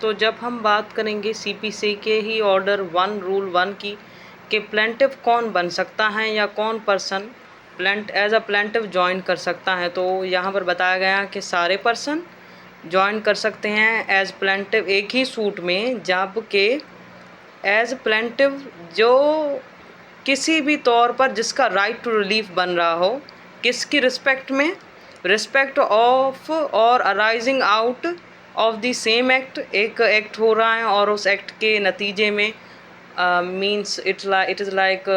तो जब हम बात करेंगे सीपीसी के ही ऑर्डर 1 रूल 1 की कि प्लेंटिव कौन बन सकता है या कौन person as a plaintiff join कर सकता है, तो यहाँ पर बताया गया कि सारे पर्सन ज्वाइन कर सकते हैं एज प्लेंटिव एक ही सूट में, जबकि एज प्लेंटिव जो किसी भी तौर पर जिसका राइट टू रिलीफ बन रहा हो, किसकी रिस्पेक्ट में, रिस्पेक्ट ऑफ और arising out of the same act, एक एक्ट हो रहा है और उस एक्ट के नतीजे में मीन्स इट इज़ लाइक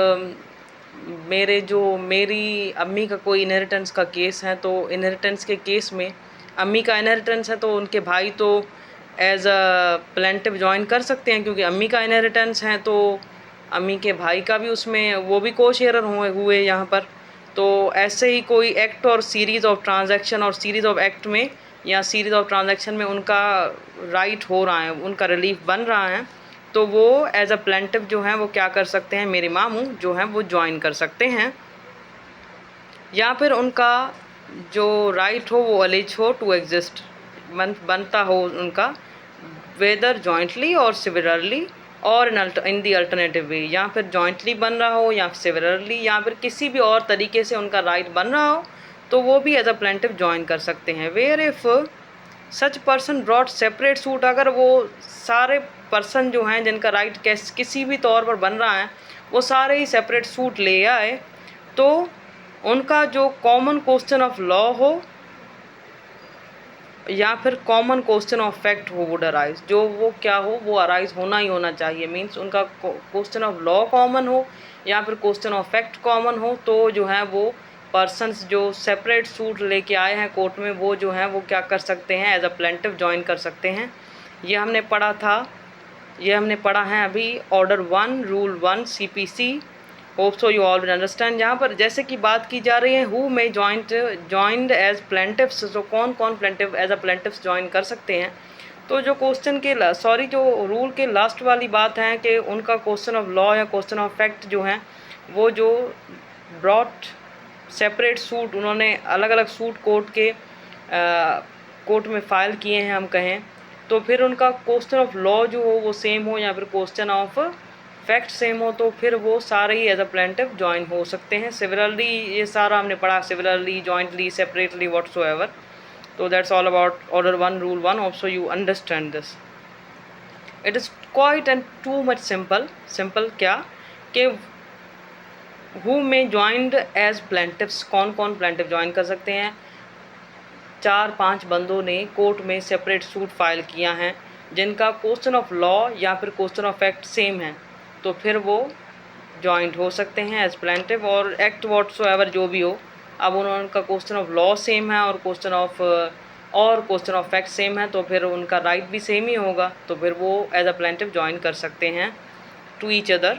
मेरी अम्मी का कोई इनहेरिटेंस का केस है, तो इनहेरिटेंस के केस में अम्मी का इनहेरिटेंस है तो उनके भाई तो एज अ प्लेंटिव ज्वाइन कर सकते हैं, क्योंकि अम्मी का इनहेरिटेंस है तो अम्मी के भाई का भी उसमें वो भी को शेयर हुए यहाँ पर। तो ऐसे ही कोई एक्ट और सीरीज़ ऑफ ट्रांजैक्शन और सीरीज़ ऑफ एक्ट में या सीरीज़ ऑफ ट्रांजैक्शन में उनका राइट हो रहा है, उनका रिलीफ बन रहा है, तो वो एज अ प्लेंटिव जो हैं वो क्या कर सकते हैं, मेरे मामू जो हैं वो ज्वाइन कर सकते हैं, या फिर उनका जो राइट हो वो अलेज हो टू एग्जिस्ट बनता हो उनका, वेदर जॉइंटली और सिविलरली और इन दी अल्टरनेटिव वे, या फिर जॉइंटली बन रहा हो या सिविलरली या फिर किसी भी और तरीके से उनका राइट बन रहा हो, तो वो भी एज अ प्लेंटिव ज्वाइन कर सकते हैं। Where if such person brought separate suit, अगर वो सारे पर्सन जो हैं जिनका राइट किसी भी तौर पर बन रहा है वो सारे ही सेपरेट सूट ले आए, तो उनका जो कॉमन क्वेश्चन ऑफ लॉ हो या फिर कॉमन क्वेश्चन ऑफ फैक्ट हो वुड अराइज, जो वो क्या हो वो अराइज होना ही होना चाहिए। मीन्स उनका क्वेश्चन ऑफ लॉ कॉमन हो या फिर क्वेश्चन ऑफ फैक्ट कॉमन हो, तो जो है वो पर्सन्स जो सेपरेट सूट लेके आए हैं कोर्ट में वो जो हैं वो क्या कर सकते हैं, एज अ प्लेंटिव ज्वाइन कर सकते हैं। ये हमने पढ़ा है अभी order 1 rule 1 CPC। Hope so you all will understand. यहाँ पर जैसे कि बात की जा रही है हु में ज्वाइंड एज प्लेंटिव्स, तो कौन कौन प्लेंटिव एज अ प्लेंटिव्स ज्वाइन कर सकते हैं। तो जो क्वेश्चन के जो रूल के लास्ट वाली बात है कि उनका क्वेश्चन ऑफ लॉ या क्वेश्चन ऑफ फैक्ट जो है वो जो ब्रॉट सेपरेट सूट, उन्होंने अलग अलग सूट कोर्ट में फाइल किए हैं हम कहें, तो फिर उनका क्वेश्चन ऑफ लॉ जो हो वो सेम हो या फिर क्वेश्चन ऑफ फैक्ट सेम हो, तो फिर वो सारे ही एज अ प्लेंटिव ज्वाइन हो सकते हैं। सिमिलरली ये सारा हमने पढ़ा, सिमिलरली, जॉइंटली, सेपरेटली, व्हाटसोएवर। तो that's all about order 1 rule 1। Also you understand this, it is quiet and too much simple क्या कि हु में ज्वाइंड एज प्लेंटिव्स, कौन कौन प्लेंटिव ज्वाइन कर सकते हैं। 4-5 बंदों ने कोर्ट में सेपरेट सूट फाइल किया है जिनका क्वेश्चन ऑफ लॉ या फिर क्वेश्चन ऑफ फैक्ट सेम है, तो फिर वो जॉइंट हो सकते हैं एज प्लेंटिव। और एक्ट व्हाटसोएवर जो भी हो, अब उनका क्वेश्चन ऑफ लॉ सेम है और क्वेश्चन ऑफ फैक्ट सेम है, तो फिर उनका राइट भी सेम ही होगा, तो फिर वो एज अ प्लेंटिव ज्वाइन कर सकते हैं टू ईच अदर।